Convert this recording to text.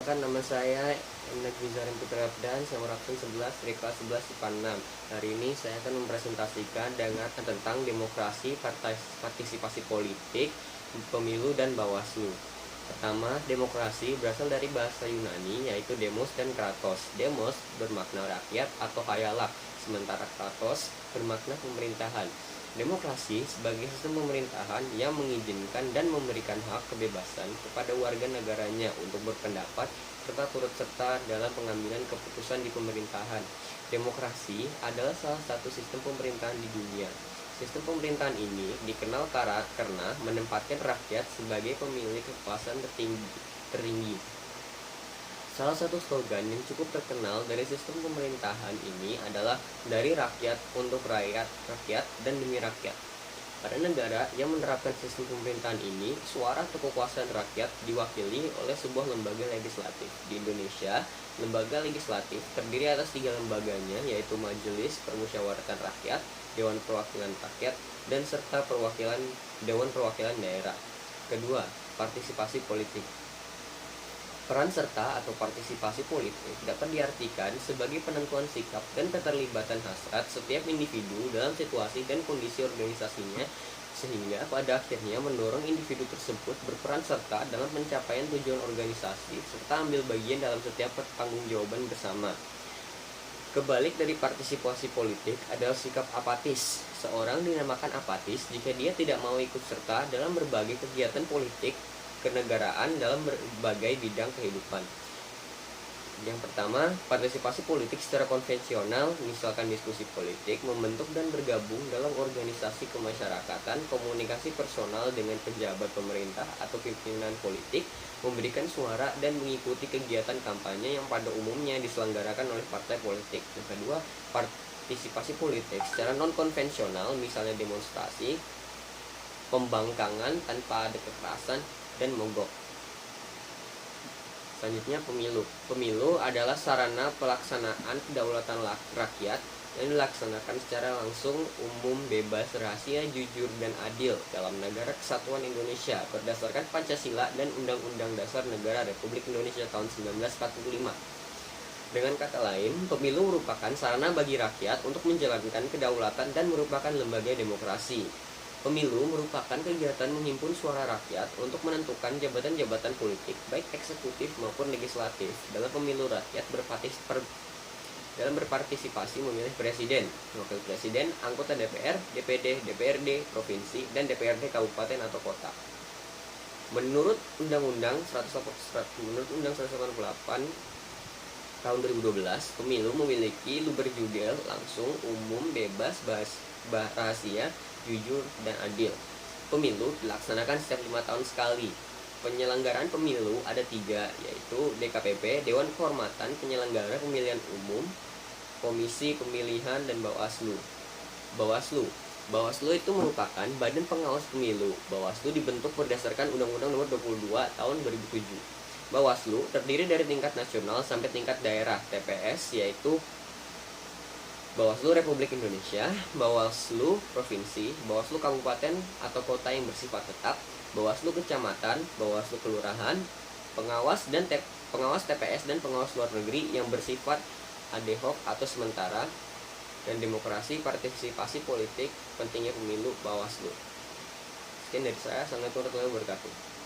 Nama saya Enak Bizarin Putra dan saya menerapkan 11 dari kelas 11 IPA 6. Hari ini saya akan mempresentasikan tentang demokrasi, partisipasi politik, pemilu, dan Bawaslu. Pertama, demokrasi berasal dari bahasa Yunani yaitu demos dan kratos. Demos bermakna rakyat atau khayalak, sementara kratos bermakna pemerintahan. Demokrasi sebagai sistem pemerintahan yang mengizinkan dan memberikan hak kebebasan kepada warga negaranya untuk berpendapat serta turut serta dalam pengambilan keputusan di pemerintahan. Demokrasi adalah salah satu sistem pemerintahan di dunia. Sistem pemerintahan ini dikenal karena menempatkan rakyat sebagai pemilik kekuasaan tertinggi. Salah satu slogan yang cukup terkenal dari sistem pemerintahan ini adalah dari rakyat untuk rakyat, rakyat dan demi rakyat. Pada negara yang menerapkan sistem pemerintahan ini, suara atau kekuasaan rakyat diwakili oleh sebuah lembaga legislatif. Di Indonesia, lembaga legislatif terdiri atas 3 lembaganya, yaitu Majelis Permusyawaratan Rakyat, Dewan Perwakilan Rakyat, dan serta Dewan Perwakilan Daerah. Kedua, partisipasi politik. Peran serta atau partisipasi politik dapat diartikan sebagai penentuan sikap dan keterlibatan hasrat setiap individu dalam situasi dan kondisi organisasinya, sehingga pada akhirnya mendorong individu tersebut berperan serta dalam pencapaian tujuan organisasi serta ambil bagian dalam setiap pertanggungjawaban bersama. Kebalik dari partisipasi politik adalah sikap apatis. Seorang dinamakan apatis jika dia tidak mau ikut serta dalam berbagai kegiatan politik kenegaraan dalam berbagai bidang kehidupan. Yang pertama, partisipasi politik secara konvensional, misalkan diskusi politik, membentuk dan bergabung dalam organisasi kemasyarakatan, komunikasi personal dengan pejabat pemerintah atau pimpinan politik, memberikan suara dan mengikuti kegiatan kampanye yang pada umumnya diselenggarakan oleh partai politik. Yang kedua, partisipasi politik secara non-konvensional, misalnya demonstrasi, pembangkangan tanpa ada kekerasan, dan mogok. Selanjutnya, pemilu. Pemilu adalah sarana pelaksanaan kedaulatan rakyat yang dilaksanakan secara langsung, umum, bebas, rahasia, jujur, dan adil dalam Negara Kesatuan Indonesia berdasarkan Pancasila dan Undang-Undang Dasar Negara Republik Indonesia tahun 1945. Dengan kata lain, pemilu merupakan sarana bagi rakyat untuk menjalankan kedaulatan dan merupakan lembaga demokrasi. Pemilu merupakan kegiatan menghimpun suara rakyat untuk menentukan jabatan-jabatan politik, baik eksekutif maupun legislatif. Dalam pemilu, rakyat berpartisipasi memilih presiden, wakil presiden, anggota DPR, DPD, DPRD, provinsi, dan DPRD kabupaten atau kota. Menurut Undang-Undang 188 tahun 2012, pemilu memiliki luber-judel, langsung, umum, bebas, rahasia, jujur, dan adil. Pemilu dilaksanakan setiap 5 tahun sekali. Penyelenggaraan pemilu ada 3, yaitu DKPP, Dewan Kehormatan Penyelenggara Pemilihan Umum, Komisi Pemilihan, dan Bawaslu. Bawaslu itu merupakan badan pengawas pemilu. Bawaslu dibentuk berdasarkan Undang-Undang Nomor 22 Tahun 2007. Bawaslu terdiri dari tingkat nasional sampai tingkat daerah TPS, yaitu Bawaslu Republik Indonesia, Bawaslu Provinsi, Bawaslu Kabupaten atau Kota yang bersifat tetap, Bawaslu Kecamatan, Bawaslu Kelurahan, pengawas TPS dan pengawas luar negeri yang bersifat ad hoc atau sementara, dan demokrasi, partisipasi politik, pentingnya pemilu, Bawaslu. Sekian dari saya, assalamualaikum warahmatullahi wabarakatuh.